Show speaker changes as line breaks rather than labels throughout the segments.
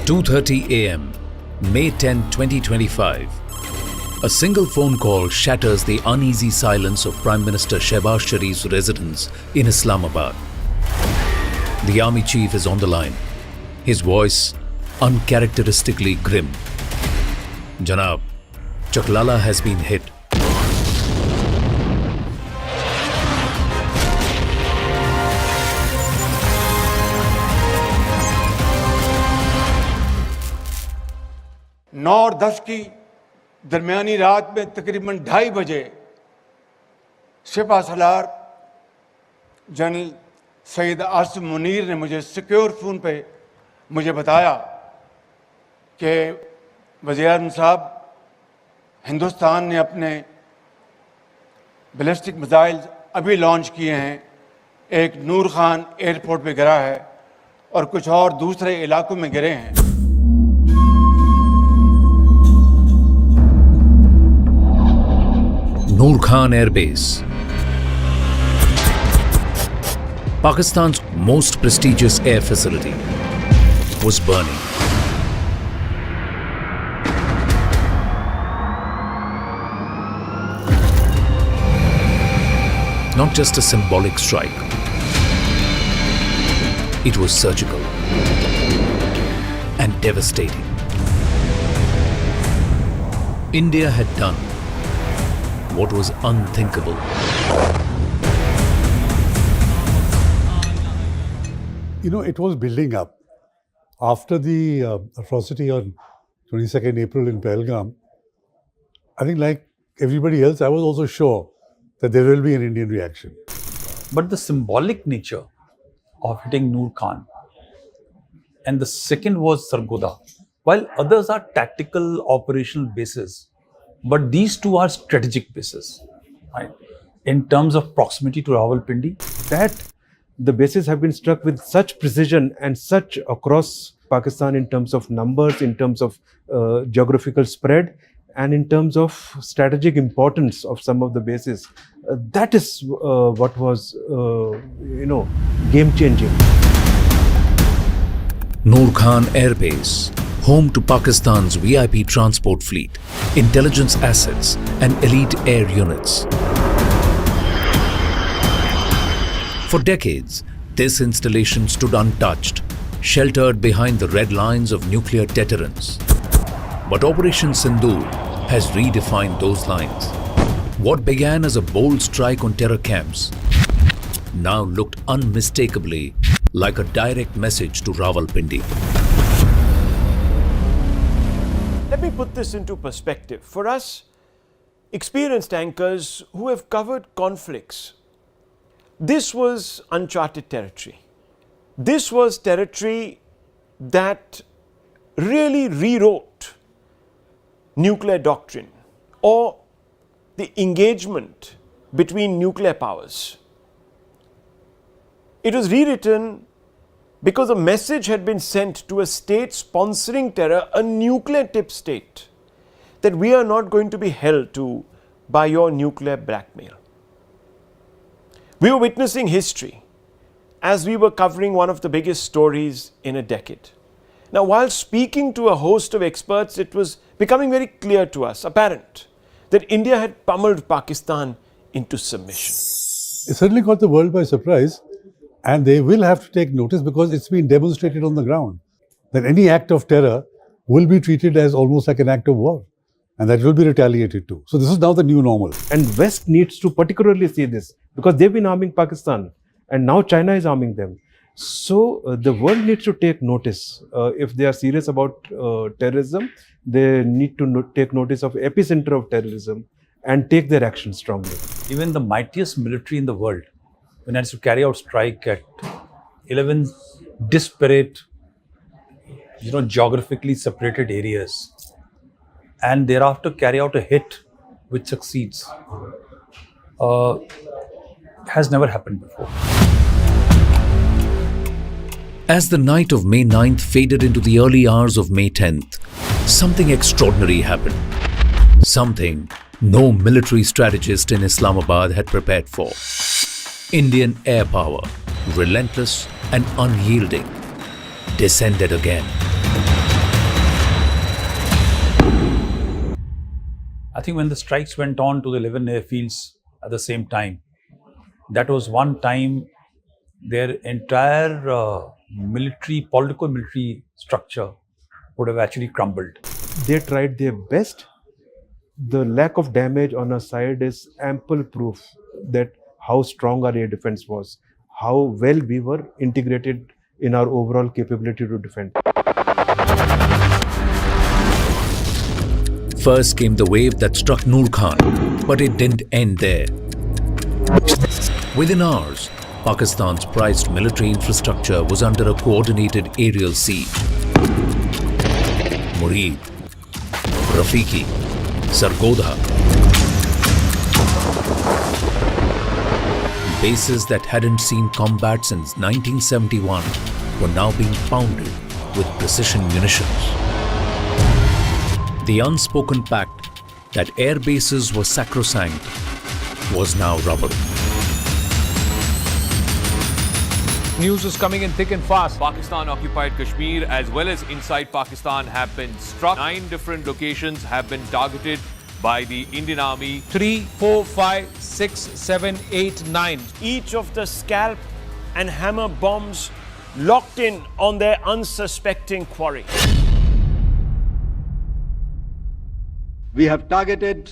2:30 a.m., May 10, 2025. A single phone call shatters the uneasy silence of Prime Minister Shehbaz Sharif's residence in Islamabad. The army chief is on the line, his voice uncharacteristically grim. Janab, Chaklala has been hit.
नौ और 10 की दरमियानी रात में तकरीबन 2:30 बजे सिपा Salaar general Syed Asim Munir ने मुझे secure phone पे मुझे बताया कि वज़ीर-ए-आज़म साहब, हिंदुस्तान ने अपने बैलिस्टिक मिसाइल अभी लॉन्च किए हैं, एक नूर खान एयरपोर्ट पे गिरा है और कुछ और दूसरे इलाकों में गिरे हैं।
Nur Khan Air Base, Pakistan's most prestigious air facility, was burning. Not just a symbolic strike, it was surgical and devastating. India had done what was unthinkable.
You know, it was building up. After the atrocity on 22nd April in Pahalgam, I think like everybody else, I was also sure that there will be an Indian reaction.
But the symbolic nature of hitting Nur Khan, and the second was Sargodha, while others are tactical operational bases, but these two are strategic bases, right? In terms of proximity to Rawalpindi,
that the bases have been struck with such precision and such across Pakistan in terms of numbers, in terms of geographical spread, and in terms of strategic importance of some of the bases. That is what was, game-changing.
Nur Khan Air Base, home to Pakistan's VIP transport fleet, intelligence assets and elite air units. For decades, this installation stood untouched, sheltered behind the red lines of nuclear deterrence. But Operation Sindoor has redefined those lines. What began as a bold strike on terror camps now looked unmistakably like a direct message to Rawalpindi.
Let me put this into perspective. For us, experienced anchors who have covered conflicts, this was uncharted territory. This was territory that really rewrote nuclear doctrine or the engagement between nuclear powers. It was rewritten because a message had been sent to a state sponsoring terror, a nuclear-tipped state, that we are not going to be held to by your nuclear blackmail. We were witnessing history as we were covering one of the biggest stories in a decade. Now, while speaking to a host of experts, it was becoming very clear to us, apparent, that India had pummeled Pakistan into submission.
It certainly caught the world by surprise, and they will have to take notice because it's been demonstrated on the ground that any act of terror will be treated as almost like an act of war, and that will be retaliated to. So this is now the new normal.
And West needs to particularly see this because they've been arming Pakistan and now China is arming them. So the world needs to take notice. If they are serious about terrorism, they need to take notice of epicenter of terrorism and take their action strongly.
even the mightiest military in the world, when it has to carry out strike at 11 disparate, geographically separated areas, and thereafter carry out a hit which succeeds, has never happened before.
As the night of May 9th faded into the early hours of May 10th, something extraordinary happened. Something no military strategist in Islamabad had prepared for. Indian air power, relentless and unyielding, descended again.
I think when the strikes went on to the 11 airfields at the same time, that was one time their entire political military structure would have actually crumbled.
They tried their best. The lack of damage on our side is ample proof that how strong our air defense was, how well we were integrated in our overall capability to defend.
First came the wave that struck Nur Khan, but it didn't end there. Within hours, Pakistan's prized military infrastructure was under a coordinated aerial siege. Murid, Rafiqui, Sargodha. Bases that hadn't seen combat since 1971 were now being pounded with precision munitions. The unspoken pact that air bases were sacrosanct was now rubble.
News is coming in thick and fast.
Pakistan-occupied Kashmir as well as inside Pakistan have been struck. 9 different locations have been targeted by the Indian Army.
3, 4, 5, 6, 7, 8, 9.
Each of the scalp and hammer bombs locked in on their unsuspecting quarry.
We have targeted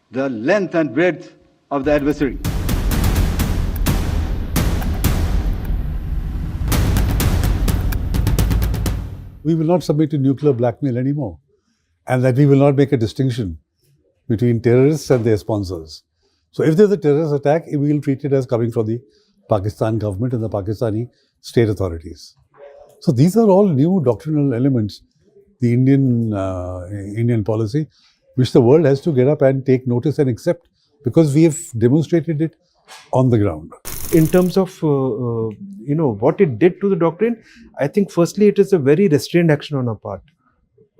the length and breadth of the adversary.
We will not submit to nuclear blackmail anymore, and that we will not make a distinction between terrorists and their sponsors. So if there's a terrorist attack, we will treat it as coming from the Pakistan government and the Pakistani state authorities. So these are all new doctrinal elements, the Indian policy, which the world has to get up and take notice and accept, because we have demonstrated it on the ground.
In terms of what it did to the doctrine, I think firstly it is a very restrained action on our part.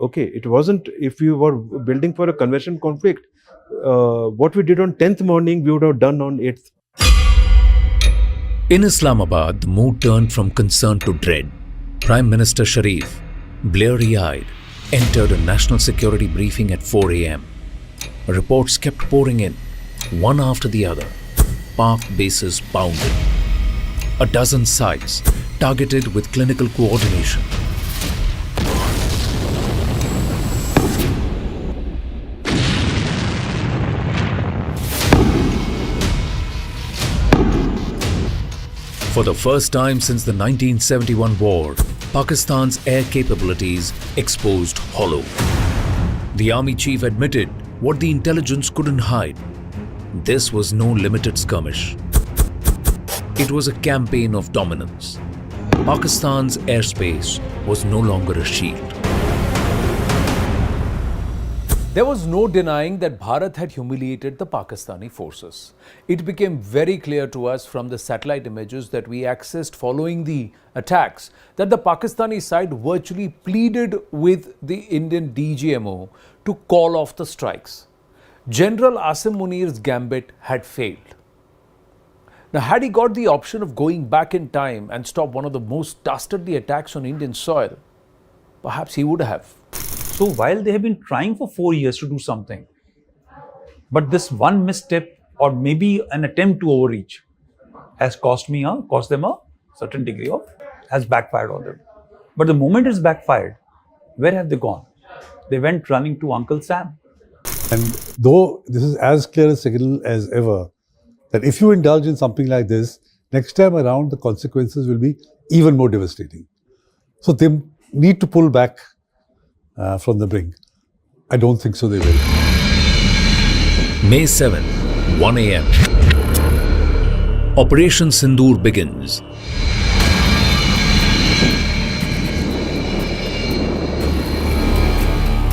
Okay, it wasn't, if we were building for a convention conflict, what we did on 10th morning, we would have done on 8th.
In Islamabad, the mood turned from concern to dread. Prime Minister Sharif, bleary-eyed, entered a national security briefing at 4 a.m. Reports kept pouring in, one after the other. Pak bases pounded. A dozen sites targeted with clinical coordination. For the first time since the 1971 war, Pakistan's air capabilities exposed hollow. The army chief admitted what the intelligence couldn't hide. This was no limited skirmish. It was a campaign of dominance. Pakistan's airspace was no longer a shield.
There was no denying that Bharat had humiliated the Pakistani forces. It became very clear to us from the satellite images that we accessed following the attacks that the Pakistani side virtually pleaded with the Indian DGMO to call off the strikes. General Asim Munir's gambit had failed. Now, had he got the option of going back in time and stop one of the most dastardly attacks on Indian soil, perhaps he would have.
So while they have been trying for 4 years to do something, but this one misstep or maybe an attempt to overreach has cost them a certain degree of, has backfired on them. But the moment it's backfired, where have they gone? They went running to Uncle Sam.
And though this is as clear a signal as ever, that if you indulge in something like this, next time around the consequences will be even more devastating. So they need to pull back from the brink. I don't think so they will.
May 7, 1 a.m. Operation Sindoor begins.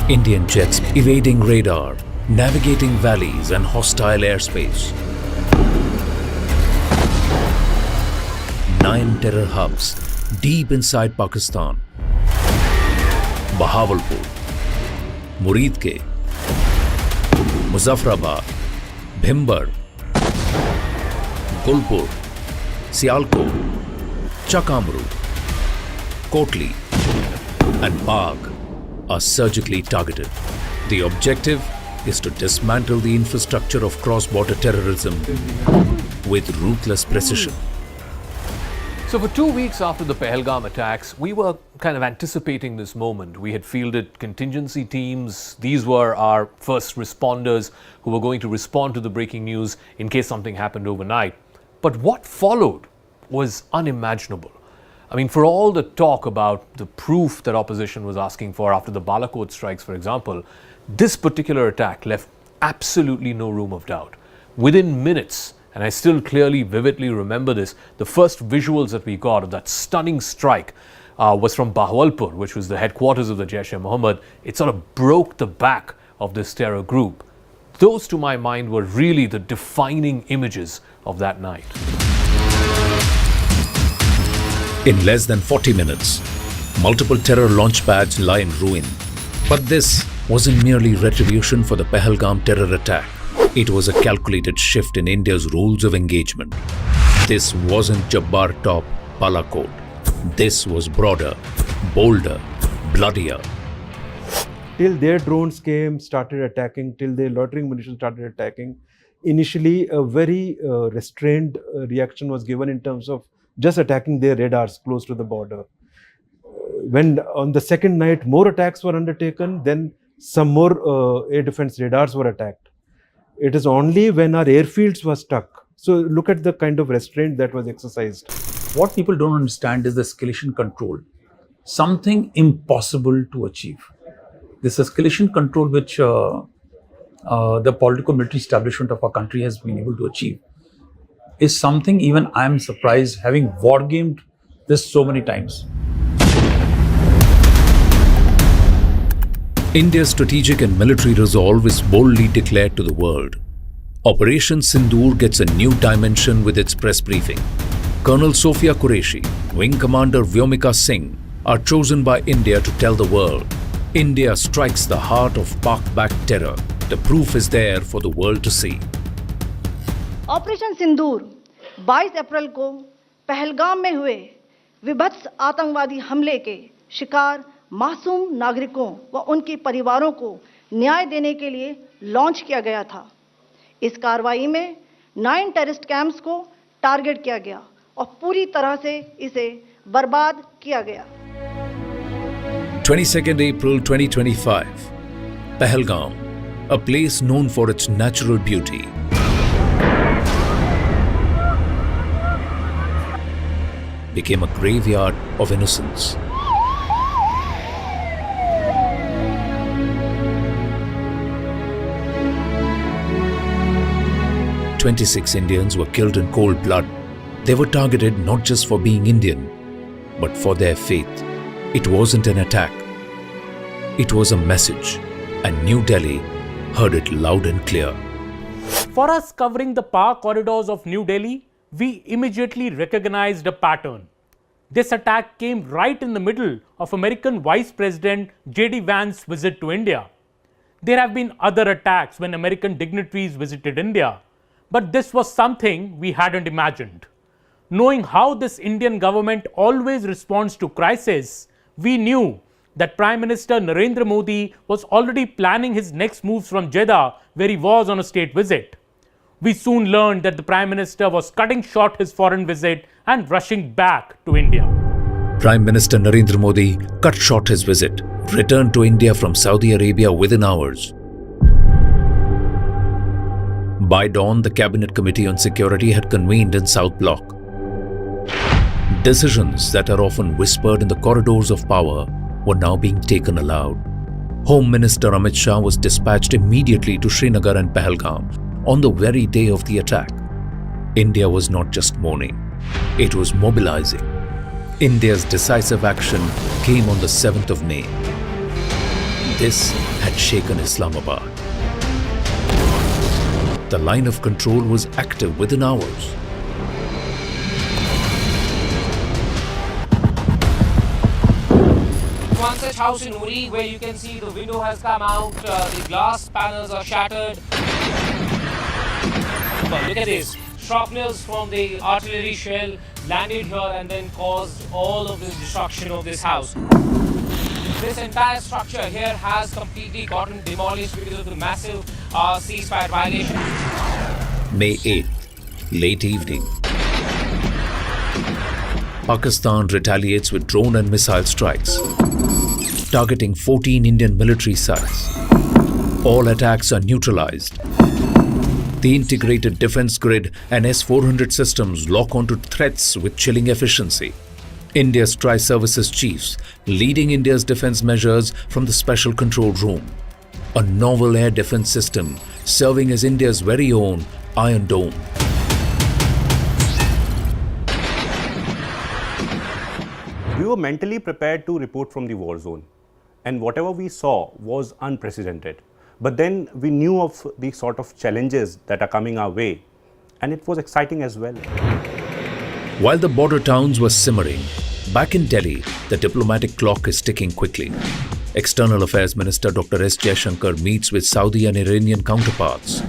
Indian jets evading radar, navigating valleys and hostile airspace. 9 terror hubs deep inside Pakistan. Bahawalpur, Murid ke, Muzaffarabad, Bhimbar, Gulpur, Sialkot, Chakamru, Kotli and Bagh are surgically targeted. The objective? is to dismantle the infrastructure of cross-border terrorism with ruthless precision.
So for 2 weeks after the Pahalgam attacks, we were kind of anticipating this moment. We had fielded contingency teams. These were our first responders who were going to respond to the breaking news in case something happened overnight. But what followed was unimaginable. I mean, for all the talk about the proof that opposition was asking for after the Balakot strikes, for example, this particular attack left absolutely no room of doubt. Within minutes, and I still clearly, vividly remember this, the first visuals that we got of that stunning strike was from Bahawalpur, which was the headquarters of the Jaish-e-Mohammed. It sort of broke the back of this terror group. Those, to my mind, were really the defining images of that night.
In less than 40 minutes, multiple terror launch pads lie in ruin. But this wasn't merely retribution for the Pahalgam terror attack. It was a calculated shift in India's rules of engagement. This wasn't Jabbar Top Balakot. This was broader, bolder, bloodier.
Till their drones came, started attacking, till their loitering munitions started attacking, initially a very restrained reaction was given in terms of just attacking their radars close to the border. When on the second night more attacks were undertaken, then some more air defense radars were attacked. It is only when our airfields were stuck. So look at the kind of restraint that was exercised.
What people don't understand is the escalation control. Something impossible to achieve. This escalation control which the political military establishment of our country has been able to achieve is something even I am surprised, having wargamed this so many times.
India's strategic and military resolve is boldly declared to the world. Operation Sindoor gets a new dimension with its press briefing. Colonel Sophia Qureshi, Wing Commander Vyomika Singh are chosen by India to tell the world, India strikes the heart of Pak-backed terror. The proof is there for the world to see.
Operation Sindoor 22 अप्रैल को पहलगाम में हुए विभत्स आतंकवादी हमले के शिकार मासूम नागरिकों व उनके परिवारों को न्याय देने के लिए लॉन्च किया गया था। इस कार्रवाई में 9 टेररिस्ट कैंप्स को टारगेट किया गया और पूरी तरह से इसे बर्बाद किया गया।
22nd April 2025, Pahalgam, a place known for its natural beauty, became a graveyard of innocence. "26 Indians were killed in cold blood. They were targeted not just for being Indian, but for their faith. It wasn't an attack. It was a message, and New Delhi heard it loud and clear."
For us covering the power corridors of New Delhi, we immediately recognized a pattern. This attack came right in the middle of American Vice President J.D. Vance's visit to India. There have been other attacks when American dignitaries visited India, but this was something we hadn't imagined. Knowing how this Indian government always responds to crisis, we knew that Prime Minister Narendra Modi was already planning his next moves from Jeddah, where he was on a state visit. We soon learned that the Prime Minister was cutting short his foreign visit and rushing back to India.
Prime Minister Narendra Modi cut short his visit, returned to India from Saudi Arabia within hours. By dawn, the Cabinet Committee on Security had convened in South Block. Decisions that are often whispered in the corridors of power were now being taken aloud. Home Minister Amit Shah was dispatched immediately to Srinagar and Pahalgam on the very day of the attack. India was not just mourning, it was mobilizing. India's decisive action came on the 7th of May. This had shaken Islamabad. The line of control was active within hours.
One such house in Murid where you can see the window has come out, the glass panels are shattered. But look at this, shrapnels from the artillery shell landed here and then caused all of this destruction of this house. This entire structure here has completely gotten demolished because of the massive ceasefire violation.
May 8th, late evening. Pakistan retaliates with drone and missile strikes, targeting 14 Indian military sites. All attacks are neutralized. The integrated defense grid and S-400 systems lock onto threats with chilling efficiency. India's Tri-Services chiefs leading India's defense measures from the Special Control Room. A novel air defense system serving as India's very own Iron Dome.
We were mentally prepared to report from the war zone, and whatever we saw was unprecedented. But then we knew of the sort of challenges that are coming our way, and it was exciting as well.
While the border towns were simmering, back in Delhi, the diplomatic clock is ticking quickly. External Affairs Minister Dr. S. Jaishankar meets with Saudi and Iranian counterparts.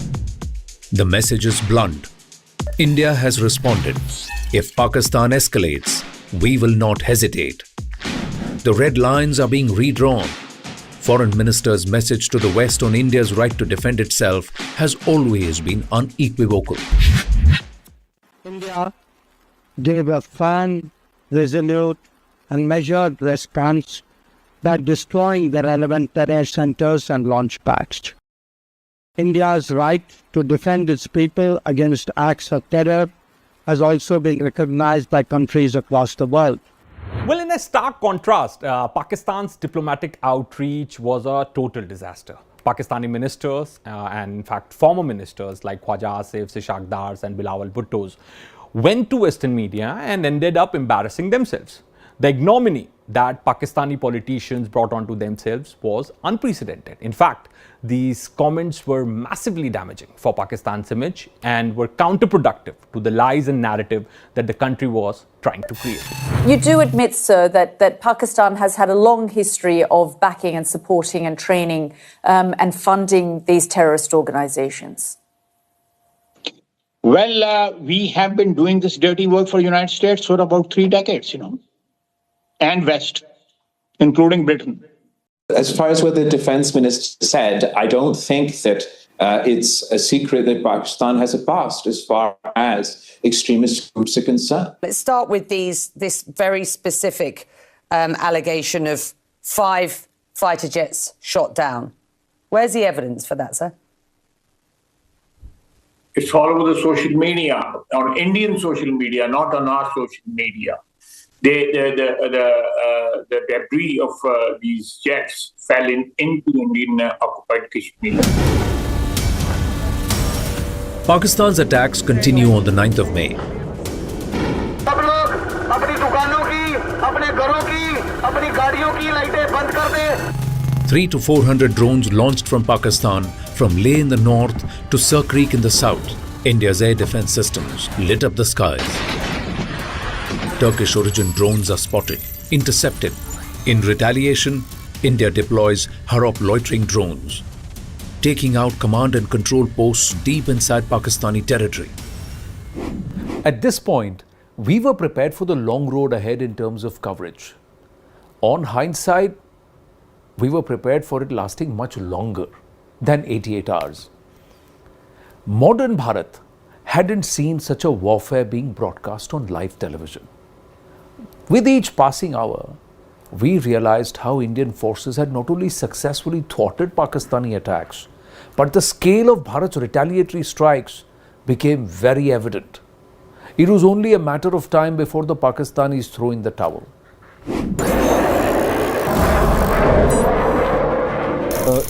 The message is blunt. India has responded. If Pakistan escalates, we will not hesitate. The red lines are being redrawn. Foreign Minister's message to the West on India's right to defend itself has always been unequivocal.
India gave a firm, resolute, and measured response that destroying the relevant terror centers and launch pads. India's right to defend its people against acts of terror has also been recognized by countries across the world.
Well, in a stark contrast, Pakistan's diplomatic outreach was a total disaster. Pakistani ministers and in fact former ministers like Khwaja Asif, Ishaq Dars and Bilawal Bhuttos went to Western media and ended up embarrassing themselves. The ignominy that Pakistani politicians brought onto themselves was unprecedented. In fact, these comments were massively damaging for Pakistan's image and were counterproductive to the lies and narrative that the country was trying to create.
You do admit, sir, that Pakistan has had a long history of backing and supporting and training and funding these terrorist organizations.
Well, we have been doing this dirty work for the United States for about 3 decades, and West, including Britain.
As far as what the defense minister said, I don't think that it's a secret that Pakistan has a past as far as extremist groups are concerned.
Let's start with this very specific allegation of 5 fighter jets shot down. Where's the evidence for that, sir?
It's all over the social media, on Indian social media, not on our social media. The debris of these jets fell into Indian occupied Kashmir.
Pakistan's attacks continue on the 9th of May. 300 to 400 drones launched from Pakistan from Leh in the north to Sir Creek in the south. India's air defense systems lit up the skies. Turkish origin drones are spotted, intercepted. In retaliation, India deploys Harop loitering drones, taking out command and control posts deep inside Pakistani territory.
At this point, we were prepared for the long road ahead in terms of coverage. On hindsight, we were prepared for it lasting much longer than 88 hours. Modern Bharat hadn't seen such a warfare being broadcast on live television. With each passing hour, we realized how Indian forces had not only successfully thwarted Pakistani attacks, but the scale of Bharat's retaliatory strikes became very evident. It was only a matter of time before the Pakistanis threw in the towel.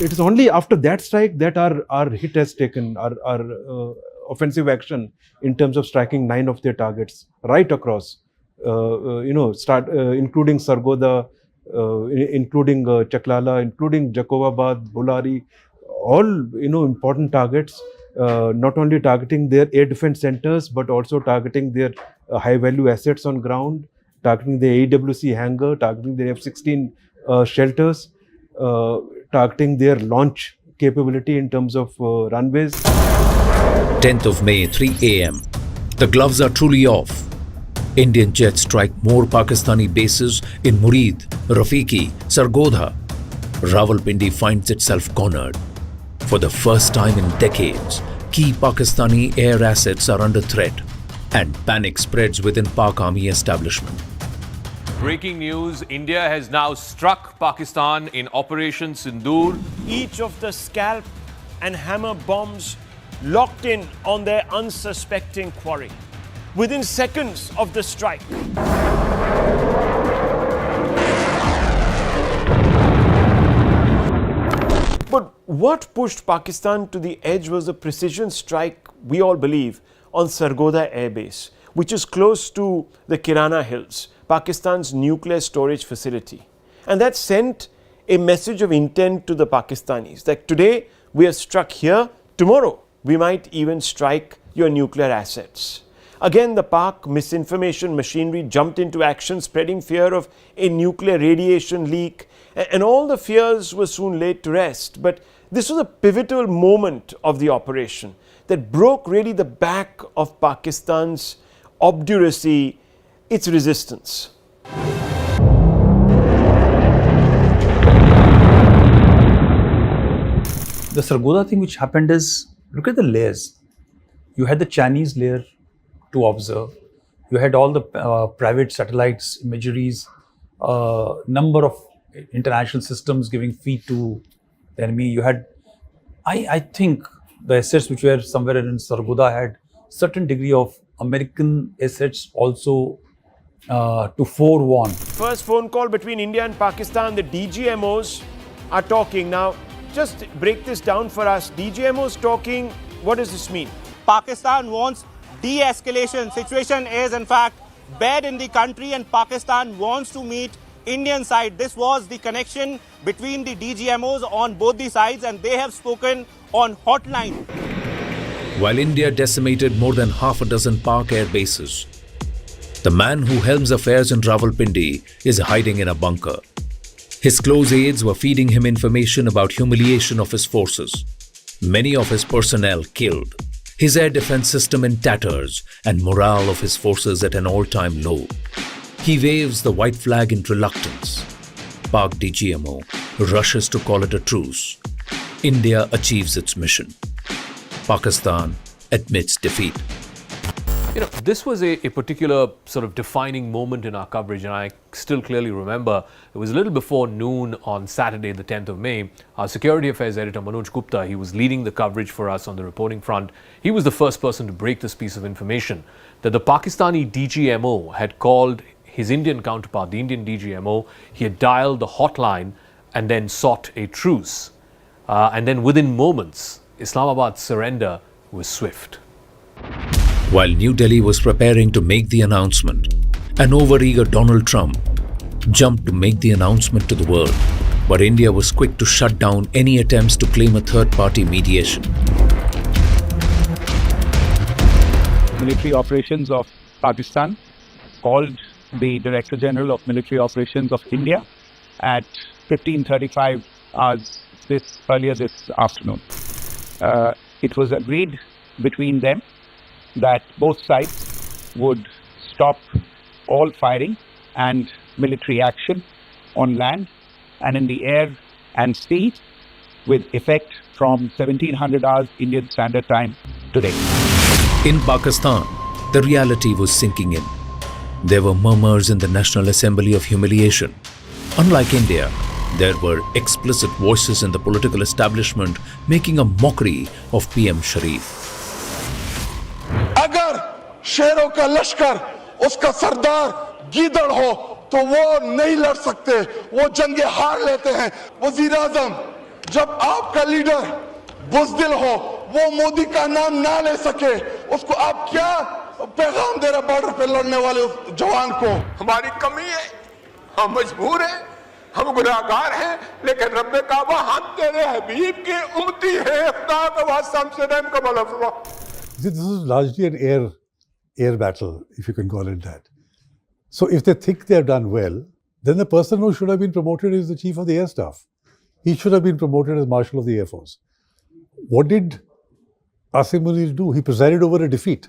It is only after that strike that our hit has taken, our offensive action in terms of striking 9 of their targets right across, including Sargodha, including Chaklala, including Jacobabad, Bulari, all important targets, not only targeting their air defense centers, but also targeting their high-value assets on ground, targeting the AWC hangar, targeting their F-16 shelters, targeting their launch capability in terms of runways.
10th of May, 3 a.m. The gloves are truly off. Indian jets strike more Pakistani bases in Murid, Rafiqui, Sargodha. Rawalpindi finds itself cornered. For the first time in decades, key Pakistani air assets are under threat, and panic spreads within Pak Army establishment.
Breaking news, India has now struck Pakistan in Operation Sindoor.
Each of the scalp and hammer bombs locked in on their unsuspecting quarry within seconds of the strike. But what pushed Pakistan to the edge was a precision strike, we all believe, on Sargodha Air Base, which is close to the Kirana Hills, Pakistan's nuclear storage facility. And that sent a message of intent to the Pakistanis that today we are struck here, tomorrow we might even strike your nuclear assets. Again, the Pak misinformation machinery jumped into action, spreading fear of a nuclear radiation leak, and all the fears were soon laid to rest. But this was a pivotal moment of the operation that broke really the back of Pakistan's obduracy, its resistance.
The Sargodha thing which happened is, look at the layers. You had the Chinese layer to observe. You had all the private satellites, imageries, number of international systems giving feed to the enemy. You had, I think, the assets which were somewhere in Sargodha had certain degree of American assets also to forewarn.
First phone call between India and Pakistan, the DGMOs are talking. Now, just break this down for us. DGMOs talking, what does this mean?
Pakistan wants de-escalation. Situation is in fact bad in the country and Pakistan wants to meet Indian side. This was the connection between the DGMOs on both the sides and they have spoken on hotline.
While India decimated more than half a dozen Pak air bases, the man who helms affairs in Rawalpindi is hiding in a bunker. His close aides were feeding him information about humiliation of his forces. Many of his personnel killed, his air defense system in tatters, and morale of his forces at an all-time low. He waves the white flag in reluctance. Pak DGMO rushes to call it a truce. India achieves its mission. Pakistan admits defeat.
You know, this was a particular sort of defining moment in our coverage, and I still clearly remember it was a little before noon on Saturday, the 10th of May. Our security affairs editor, Manoj Gupta, he was leading the coverage for us on the reporting front. He was the first person to break this piece of information that the Pakistani DGMO had called his Indian counterpart, the Indian DGMO. He had dialed the hotline and then sought a truce. And then within moments, Islamabad's surrender was swift.
While New Delhi was preparing to make the announcement, an overeager Donald Trump jumped to make the announcement to the world. But India was quick to shut down any attempts to claim a third-party mediation.
Military operations of Pakistan called the Director General of Military Operations of India at 15:35 hours earlier this afternoon. It was agreed between them that both sides would stop all firing and military action on land and in the air and sea with effect from 1700 hours Indian Standard Time today.
In Pakistan, the reality was sinking in. There were murmurs in the National Assembly of humiliation. Unlike India, there were explicit voices in the political establishment making a mockery of PM Sharif.
अगर शेरों का लश्कर उसका सरदार गीदड़ हो तो वो नहीं लड़ सकते, वो जंगे हार लेते हैं। वजीर आजम, जब आपका लीडर बुज़दिल हो, वो मोदी का नाम ना ले सके, उसको आप क्या पैगाम दे रहे बॉर्डर पे लड़ने वाले उस जवान को? हमारी कमी है, हम मजबूर हैं, हम गुनाहगार हैं, लेकिन रब्बे काबा हम तेरे हबीब की उम्मती है, खुदा का वास्ता हमसे रहम का भला फरमा।
See, this is largely an air battle, if you can call it that. So if they think they have done well, then the person who should have been promoted is the Chief of the Air Staff. He should have been promoted as Marshal of the Air Force. What did Asim Munir do? He presided over a defeat.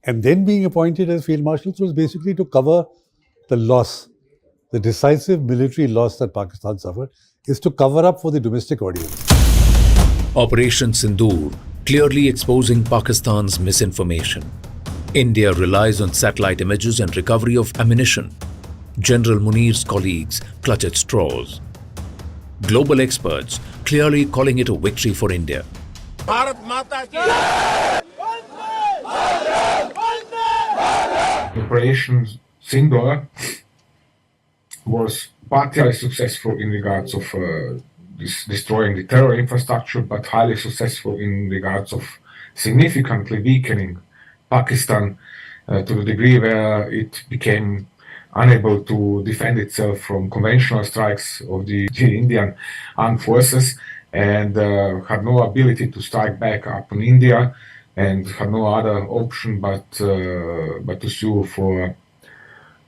And then being appointed as Field Marshal was basically to cover the loss, the decisive military loss that Pakistan suffered, is to cover up for the domestic audience.
Operation Sindoor, clearly exposing Pakistan's misinformation. India relies on satellite images and recovery of ammunition. General Munir's colleagues clutch at straws. Global experts clearly calling it a victory for India.
Bharat माता की
Operation Sindoor was partly successful in regards of destroying the terror infrastructure, but highly successful in regards of significantly weakening Pakistan to the degree where it became unable to defend itself from conventional strikes of the Indian armed forces, and had no ability to strike back upon India, and had no other option but to sue for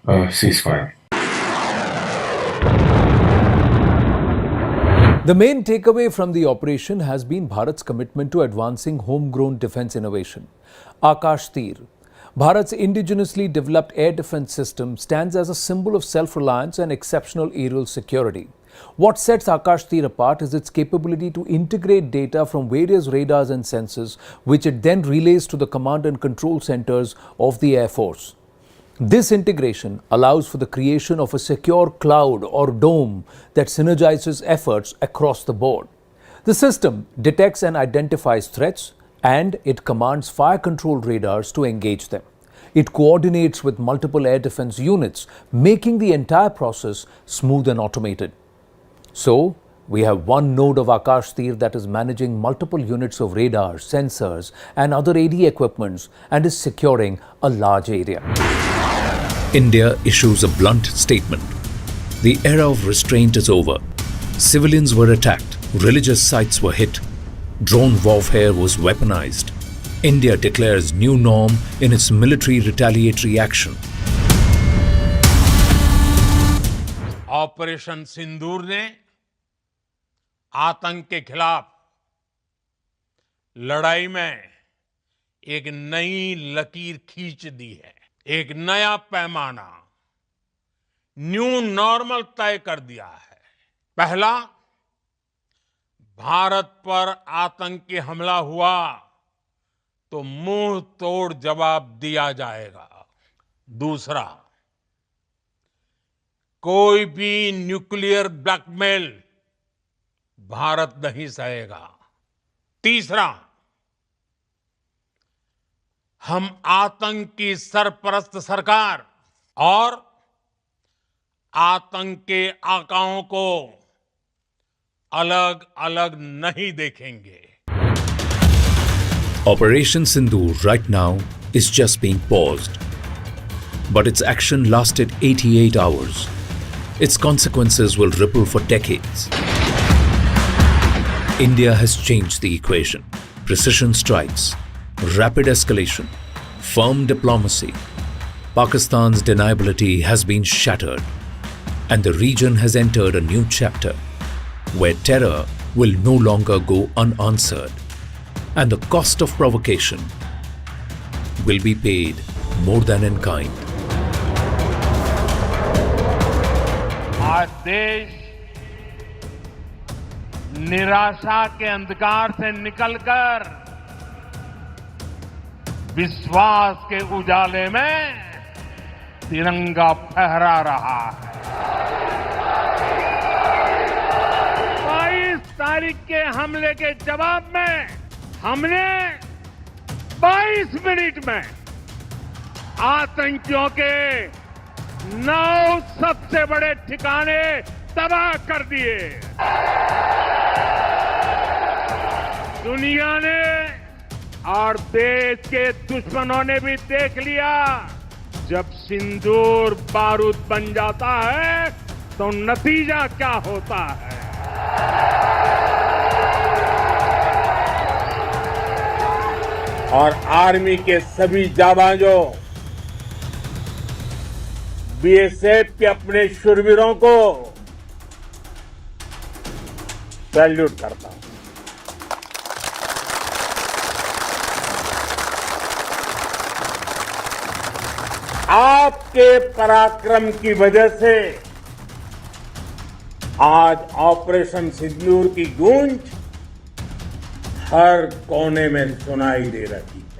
ceasefire.
The main takeaway from the operation has been Bharat's commitment to advancing homegrown defense innovation. Akash Tir, Bharat's indigenously developed air defense system, stands as a symbol of self-reliance and exceptional aerial security. What sets Akash Tir apart is its capability to integrate data from various radars and sensors, which it then relays to the command and control centers of the Air Force. This integration allows for the creation of a secure cloud or dome that synergizes efforts across the board. The system detects and identifies threats, and it commands fire control radars to engage them. It coordinates with multiple air defense units, making the entire process smooth and automated. So, we have one node of Akash Tir that is managing multiple units of radars, sensors and other AD equipments and is securing a large area.
India issues a blunt statement. The era of restraint is over. Civilians were attacked, religious sites were hit, drone warfare was weaponized. India declares new norm in its military retaliatory action.
Operation Sindoor ने आतंक के खिलाफ लड़ाई में एक नई लकीर खींच दी है, एक नया पैमाना, न्यू नॉर्मल तय कर दिया है। पहला, भारत पर आतंकी हमला हुआ तो मुंह तोड़ जवाब दिया जाएगा। दूसरा, कोई भी न्यूक्लियर ब्लैकमेल भारत नहीं सहेगा। तीसरा, हम आतंक की सरपरस्त सरकार और आतंक के आकाओं को अलग अलग नहीं देखेंगे।
Operation Sindoor right now is just being paused. But its action lasted 88 hours. Its consequences will ripple for decades. India has changed the equation. Precision strikes, rapid escalation, firm diplomacy. Pakistan's deniability has been shattered, and the region has entered a new chapter where terror will no longer go unanswered, and the cost of provocation will be paid more than in kind.
आज देश निराशा के अंधकार से निकलकर विश्वास के उजाले में तिरंगा फहरा रहा है। 22 तारीख के हमले के जवाब में हमने 22 मिनट में आतंकियों के 9 सबसे बड़े ठिकाने तबाह कर दिए। दुनिया ने और देश के दुश्मनों ने भी देख लिया, जब सिंदूर बारूद बन जाता है तो नतीजा क्या होता है। और आर्मी के सभी जाबाजों, बीएसएफ के अपने शूरवीरों को सैल्यूट करता हूं। आपके पराक्रम की वजह से आज ऑपरेशन सिंदूर की गूंज हर कोने में सुनाई दे रही है।